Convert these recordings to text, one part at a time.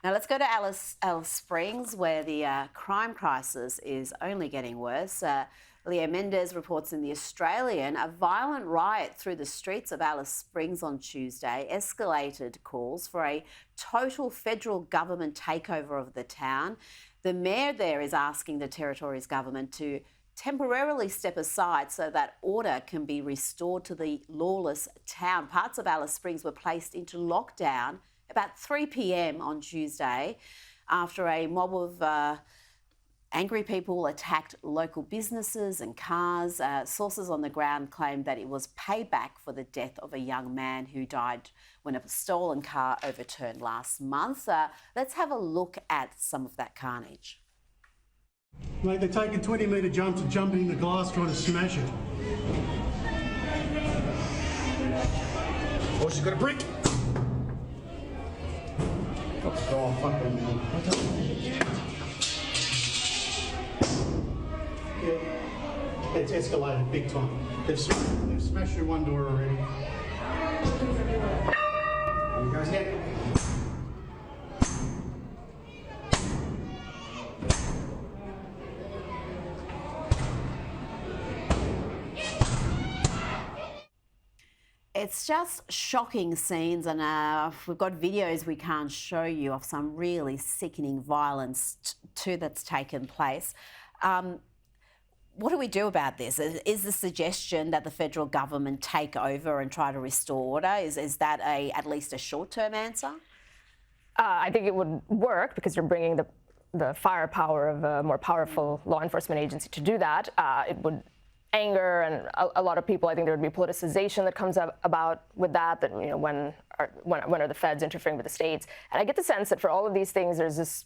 Now let's go to Alice Springs, where the crime crisis is only getting worse. Leo Mendez reports in The Australian a violent riot through the streets of Alice Springs on Tuesday escalated calls for a total federal government takeover of the town. The mayor there is asking the territory's government to temporarily step aside so that order can be restored to the lawless town. Parts of Alice Springs were placed into lockdown about 3 p.m. on Tuesday after a mob of angry people attacked local businesses and cars. Sources on the ground claimed that it was payback for the death of a young man who died when a stolen car overturned last month. Let's have a look at some of that carnage. Mate, they're taking 20-metre jumps and jumping in the glass trying to smash it. Oh, she's got a brick! Oh, fuck them, man. Yeah, it's escalated big time. They've smashed through one door already. There he goes now. It's just shocking scenes, and we've got videos we can't show you of some really sickening violence too that's taken place. What do we do about this? Is the suggestion that the federal government take over and try to restore order? Is that at least a short-term answer? I think it would work because you're bringing the firepower of a more powerful law enforcement agency to do that. It would anger and a lot of people. I think there would be politicization that comes up about with that. That when are the feds interfering with the states? And I get the sense that for all of these things, there's this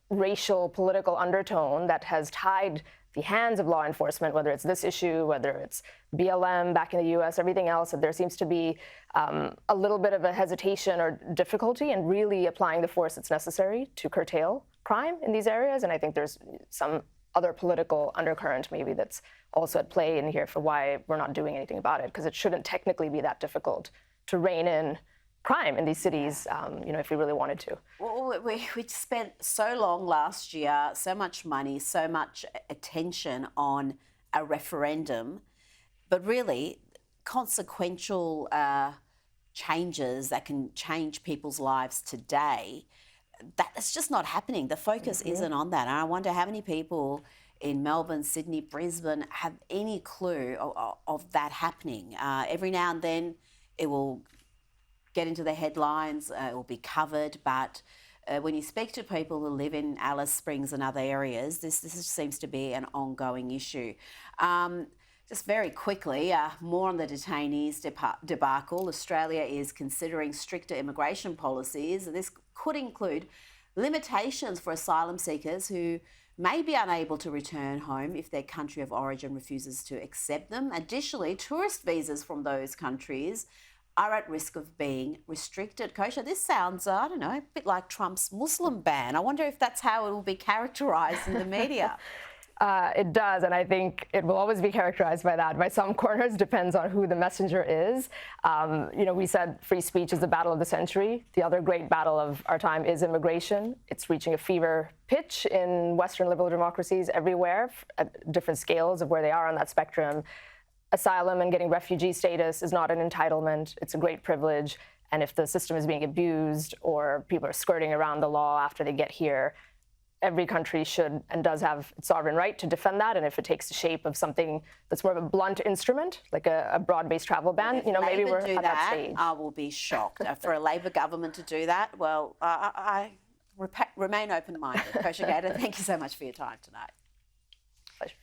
racial political undertone that has tied the hands of law enforcement, whether it's this issue, whether it's BLM back in the U.S., everything else. That there seems to be a little bit of a hesitation or difficulty in really applying the force that's necessary to curtail crime in these areas. And I think there's some other political undercurrent maybe that's also at play in here for why we're not doing anything about it, because it shouldn't technically be that difficult to rein in crime in these cities, if we really wanted to. Well, we spent so long last year, so much money, so much attention on a referendum, but really consequential changes that can change people's lives today, that's just not happening. The focus isn't on that. And I wonder how many people in Melbourne, Sydney, Brisbane have any clue of that happening. Every now and then it will get into the headlines, it will be covered, but when you speak to people who live in Alice Springs and other areas, this seems to be an ongoing issue. Just very quickly, more on the detainees debacle. Australia is considering stricter immigration policies. This could include limitations for asylum seekers who may be unable to return home if their country of origin refuses to accept them. Additionally, tourist visas from those countries are at risk of being restricted. Kosha, this sounds, I don't know, a bit like Trump's Muslim ban. I wonder if that's how it will be characterised in the media. It does, and I think it will always be characterized by that. By some corners, depends on who the messenger is. We said free speech is the battle of the century. The other great battle of our time is immigration. It's reaching a fever pitch in Western liberal democracies everywhere at different scales of where they are on that spectrum. Asylum and getting refugee status is not an entitlement. It's a great privilege. And if the system is being abused or people are skirting around the law after they get here, every country should and does have its sovereign right to defend that. And if it takes the shape of something that's more of a blunt instrument, like a broad-based travel ban, maybe we're at that stage. I will be shocked. For a Labor government to do that, well, I remain open-minded. Kosha Gator, thank you so much for your time tonight.